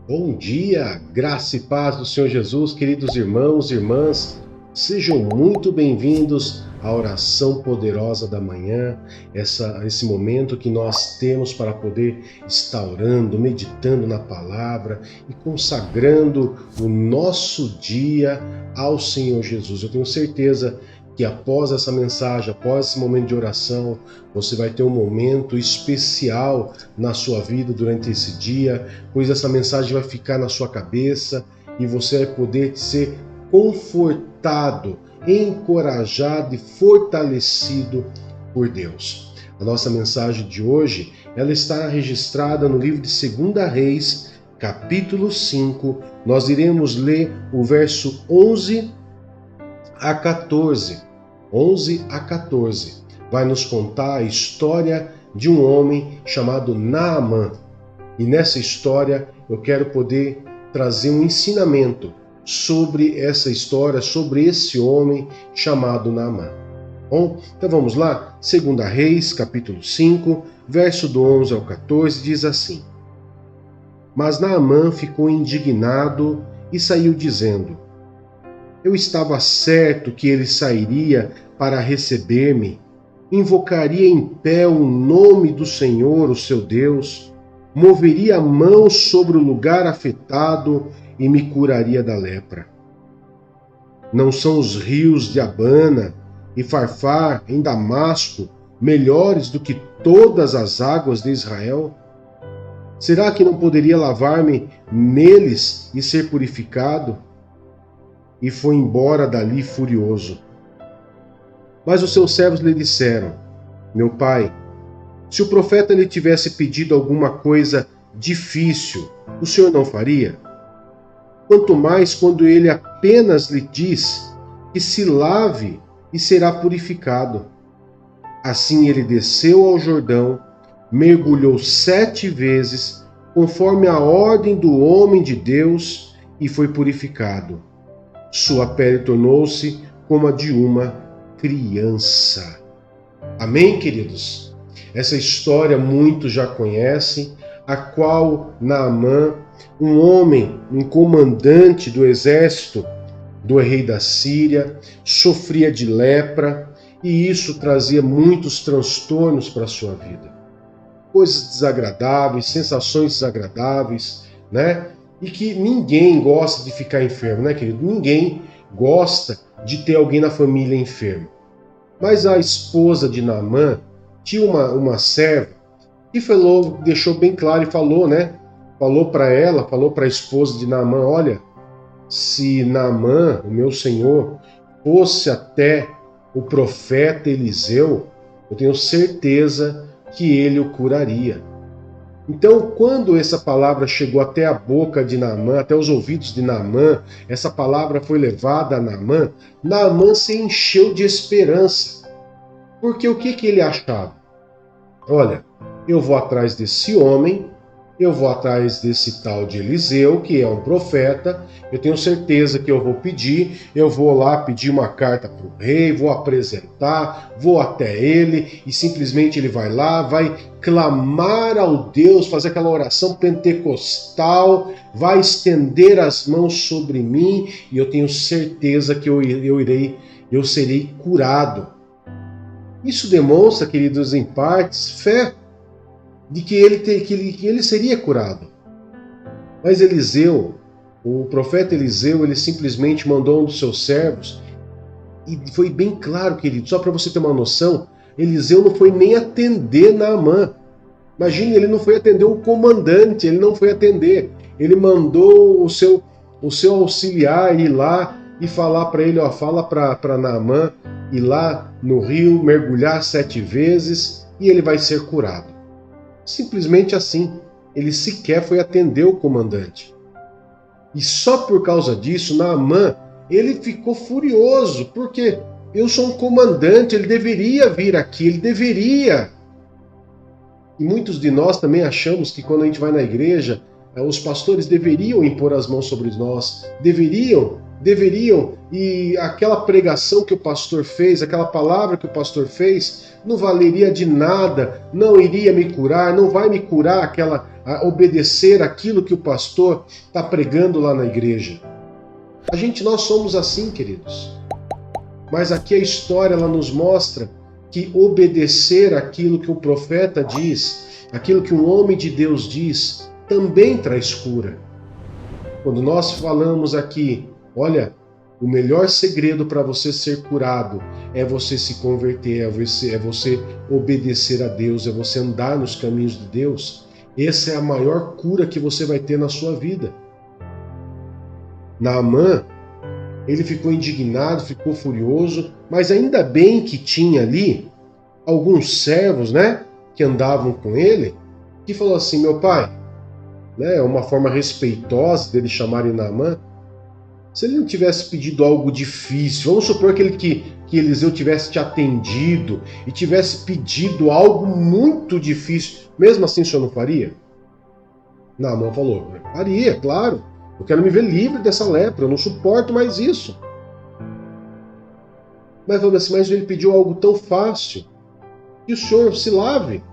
Bom dia, graça e paz do Senhor Jesus, queridos irmãos e irmãs, sejam muito bem-vindos à oração poderosa da manhã, esse momento que nós temos para poder estar orando, meditando na palavra e consagrando o nosso dia ao Senhor Jesus. Eu tenho certeza que após essa mensagem, após esse momento de oração, você vai ter um momento especial na sua vida durante esse dia, pois essa mensagem vai ficar na sua cabeça e você vai poder ser confortado, encorajado e fortalecido por Deus. A nossa mensagem de hoje, ela está registrada no livro de 2 Reis, capítulo 5. Nós iremos ler o verso 11 a 14. 11 a 14. Vai nos contar a história de um homem chamado Naamã. E nessa história eu quero poder trazer um ensinamento sobre essa história, sobre esse homem chamado Naamã. Bom, então vamos lá? 2 Reis, capítulo 5, verso do 11 ao 14, diz assim: Mas Naamã ficou indignado e saiu dizendo: Eu estava certo que ele sairia para receber-me, invocaria em pé o nome do Senhor, o seu Deus, moveria a mão sobre o lugar afetado e me curaria da lepra. Não são os rios de Abana e Farfar em Damasco melhores do que todas as águas de Israel? Será que não poderia lavar-me neles e ser purificado? E foi embora dali furioso. Mas os seus servos lhe disseram: Meu pai, se o profeta lhe tivesse pedido alguma coisa difícil, o senhor não faria? Quanto mais quando ele apenas lhe diz que se lave e será purificado. Assim ele desceu ao Jordão, mergulhou 7 vezes, conforme a ordem do homem de Deus, e foi purificado. Sua pele tornou-se como a de uma criança. Amém, queridos? Essa história muitos já conhecem, a qual Naamã, um homem, um comandante do exército do rei da Síria, sofria de lepra e isso trazia muitos transtornos para a sua vida. Coisas desagradáveis, sensações desagradáveis, né? E que ninguém gosta de ficar enfermo, né, querido? Ninguém gosta de ter alguém na família enfermo. Mas a esposa de Naamã tinha uma serva que deixou bem claro e falou, né? Falou para ela, falou para a esposa de Naamã: Olha, se Naamã, o meu senhor, fosse até o profeta Eliseu, eu tenho certeza que ele o curaria. Então, quando essa palavra chegou até a boca de Naamã, até os ouvidos de Naamã, essa palavra foi levada a Naamã, Naamã se encheu de esperança. Porque o que ele achava? Olha, eu vou atrás desse homem, eu vou atrás desse tal de Eliseu, que é um profeta, eu tenho certeza que eu vou lá pedir uma carta para o rei, vou apresentar, vou até ele, e simplesmente ele vai lá, vai clamar ao Deus, fazer aquela oração pentecostal, vai estender as mãos sobre mim, e eu tenho certeza que eu serei curado. Isso demonstra, queridos, em partes, fé de que ele seria curado. Mas Eliseu, o profeta Eliseu, ele simplesmente mandou um dos seus servos, e foi bem claro, querido, só para você ter uma noção, Eliseu não foi nem atender Naamã. Imagine, ele não foi atender o comandante, ele não foi atender. Ele mandou o seu auxiliar ir lá e falar para ele, fala para Naamã ir lá no rio, mergulhar 7 vezes e ele vai ser curado. Simplesmente assim, ele sequer foi atender o comandante. E só por causa disso, Naamã, ele ficou furioso, porque eu sou um comandante, ele deveria vir aqui, ele deveria. E muitos de nós também achamos que quando a gente vai na igreja, os pastores deveriam impor as mãos sobre nós, deveriam, e aquela pregação que o pastor fez, aquela palavra que o pastor fez, não valeria de nada, não iria me curar, não vai me curar a obedecer aquilo que o pastor está pregando lá na igreja. Nós somos assim, queridos. Mas aqui a história ela nos mostra que obedecer aquilo que o profeta diz, aquilo que um homem de Deus diz, também traz cura. Quando nós falamos aqui, olha, o melhor segredo para você ser curado é você se converter, é você obedecer a Deus, é você andar nos caminhos de Deus. Essa é a maior cura que você vai ter na sua vida. Naamã, ele ficou indignado, ficou furioso, mas ainda bem que tinha ali alguns servos, né, que andavam com ele, que falou assim: meu pai, né, uma forma respeitosa dele chamarem Naamã, se ele não tivesse pedido algo difícil, vamos supor que Eliseu tivesse te atendido e tivesse pedido algo muito difícil, mesmo assim o senhor não faria? Naamã falou: faria, claro, eu quero me ver livre dessa lepra, eu não suporto mais isso. Mas falou assim: mas ele pediu algo tão fácil, que o senhor se lave.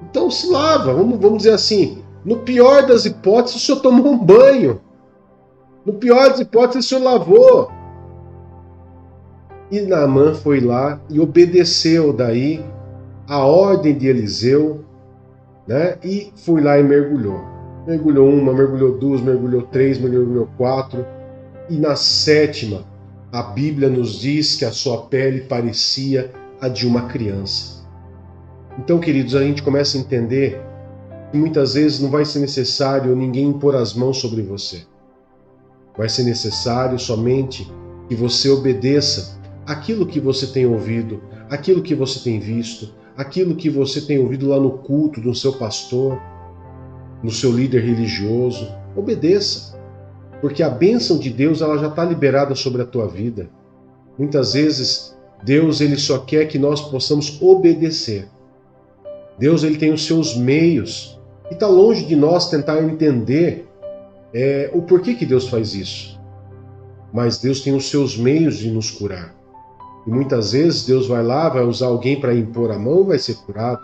Então se lava, vamos dizer assim, no pior das hipóteses o senhor tomou um banho. No pior das hipóteses, o senhor lavou. E Naamã foi lá e obedeceu daí a ordem de Eliseu, né? E foi lá e mergulhou. Mergulhou uma, mergulhou duas, mergulhou três, mergulhou quatro. E na sétima, a Bíblia nos diz que a sua pele parecia a de uma criança. Então, queridos, a gente começa a entender que muitas vezes não vai ser necessário ninguém impor as mãos sobre você. Vai ser necessário somente que você obedeça aquilo que você tem ouvido, aquilo que você tem visto, aquilo que você tem ouvido lá no culto do seu pastor, no seu líder religioso. Obedeça, porque a bênção de Deus ela já está liberada sobre a tua vida. Muitas vezes Deus ele só quer que nós possamos obedecer. Deus ele tem os seus meios e está longe de nós tentar entender o porquê que Deus faz isso. Mas Deus tem os seus meios de nos curar. E muitas vezes Deus vai lá, vai usar alguém para impor a mão e vai ser curado.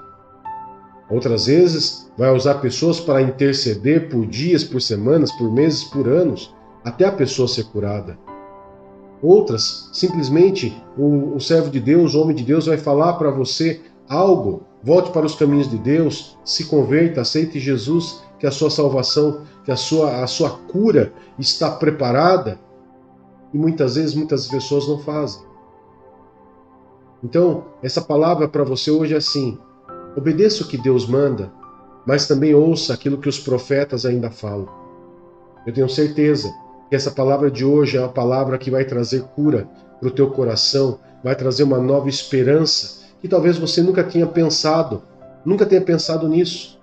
Outras vezes vai usar pessoas para interceder por dias, por semanas, por meses, por anos, até a pessoa ser curada. Outras, simplesmente, o servo de Deus, o homem de Deus vai falar para você algo. Volte para os caminhos de Deus, se converta, aceite Jesus, que a sua salvação, que a sua cura está preparada. E muitas vezes, muitas pessoas não fazem. Então, essa palavra para você hoje é assim: obedeça o que Deus manda, mas também ouça aquilo que os profetas ainda falam. Eu tenho certeza que essa palavra de hoje é uma palavra que vai trazer cura para o teu coração, vai trazer uma nova esperança, que talvez você nunca tenha pensado nisso.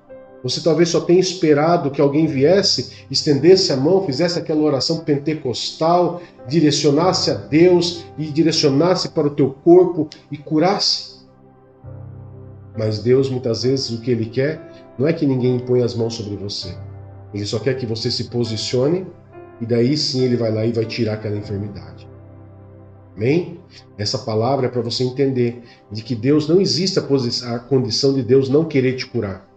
Você talvez só tenha esperado que alguém viesse, estendesse a mão, fizesse aquela oração pentecostal, direcionasse a Deus e direcionasse para o teu corpo e curasse. Mas Deus, muitas vezes, o que Ele quer não é que ninguém imponha as mãos sobre você. Ele só quer que você se posicione e daí sim Ele vai lá e vai tirar aquela enfermidade. Amém? Essa palavra é para você entender de que Deus não existe a condição de Deus não querer te curar.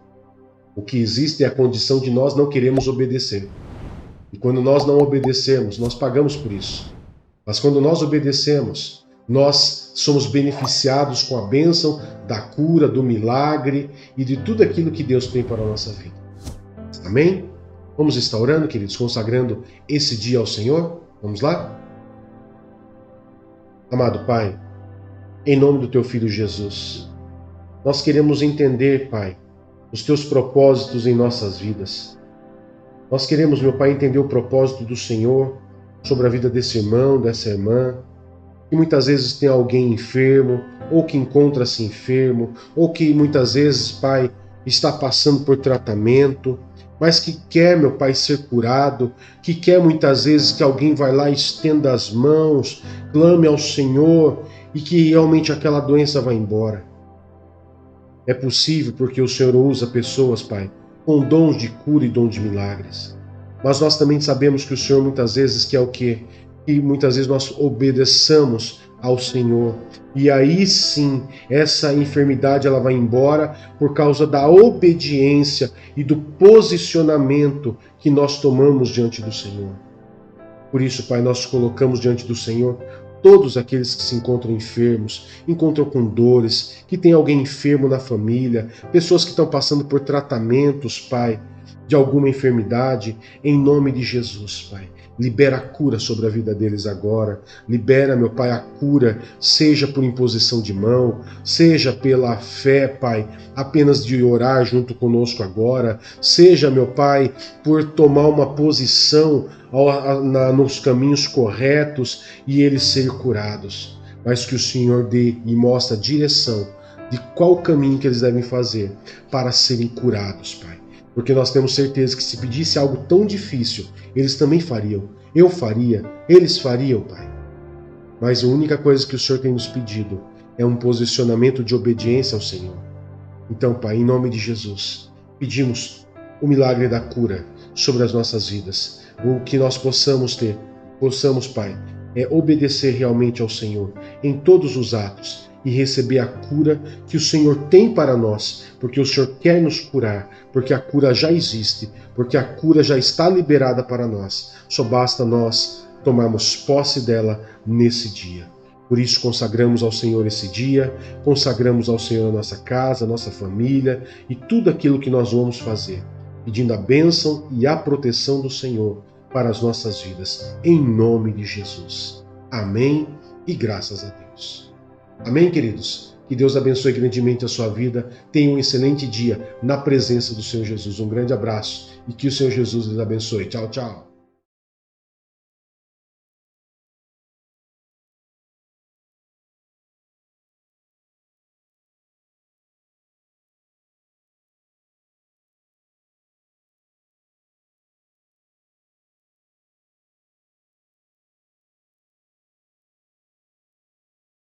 O que existe é a condição de nós não queremos obedecer. E quando nós não obedecemos, nós pagamos por isso. Mas quando nós obedecemos, nós somos beneficiados com a bênção da cura, do milagre e de tudo aquilo que Deus tem para a nossa vida. Amém? Vamos estar orando, queridos, consagrando esse dia ao Senhor? Vamos lá? Amado Pai, em nome do Teu Filho Jesus, nós queremos entender, Pai, os Teus propósitos em nossas vidas. Nós queremos, meu Pai, entender o propósito do Senhor sobre a vida desse irmão, dessa irmã, que muitas vezes tem alguém enfermo, ou que encontra-se enfermo, ou que muitas vezes, Pai, está passando por tratamento, mas que quer, meu Pai, ser curado, que quer muitas vezes que alguém vai lá e estenda as mãos, clame ao Senhor e que realmente aquela doença vá embora. É possível porque o Senhor usa pessoas, Pai, com dons de cura e dons de milagres. Mas nós também sabemos que o Senhor muitas vezes quer o quê? que muitas vezes nós obedeçamos ao Senhor. E aí sim, essa enfermidade ela vai embora por causa da obediência e do posicionamento que nós tomamos diante do Senhor. Por isso, Pai, nós colocamos diante do Senhor todos aqueles que se encontram enfermos, encontram com dores, que tem alguém enfermo na família, pessoas que estão passando por tratamentos, Pai, de alguma enfermidade, em nome de Jesus, Pai. Libera a cura sobre a vida deles agora. Libera, meu Pai, a cura, seja por imposição de mão, seja pela fé, Pai, apenas de orar junto conosco agora, seja, meu Pai, por tomar uma posição nos caminhos corretos e eles serem curados. Mas que o Senhor dê e mostre a direção de qual caminho que eles devem fazer para serem curados, Pai. Porque nós temos certeza que se pedisse algo tão difícil, eles também fariam. Eu faria, eles fariam, Pai. Mas a única coisa que o Senhor tem nos pedido é um posicionamento de obediência ao Senhor. Então, Pai, em nome de Jesus, pedimos o milagre da cura sobre as nossas vidas. O que nós possamos, Pai, é obedecer realmente ao Senhor em todos os atos e receber a cura que o Senhor tem para nós, porque o Senhor quer nos curar, porque a cura já existe, porque a cura já está liberada para nós. Só basta nós tomarmos posse dela nesse dia. Por isso consagramos ao Senhor esse dia, consagramos ao Senhor a nossa casa, a nossa família e tudo aquilo que nós vamos fazer, pedindo a bênção e a proteção do Senhor para as nossas vidas, em nome de Jesus. Amém e graças a Deus. Amém, queridos? Que Deus abençoe grandemente a sua vida. Tenha um excelente dia na presença do Senhor Jesus. Um grande abraço e que o Senhor Jesus lhes abençoe. Tchau, tchau.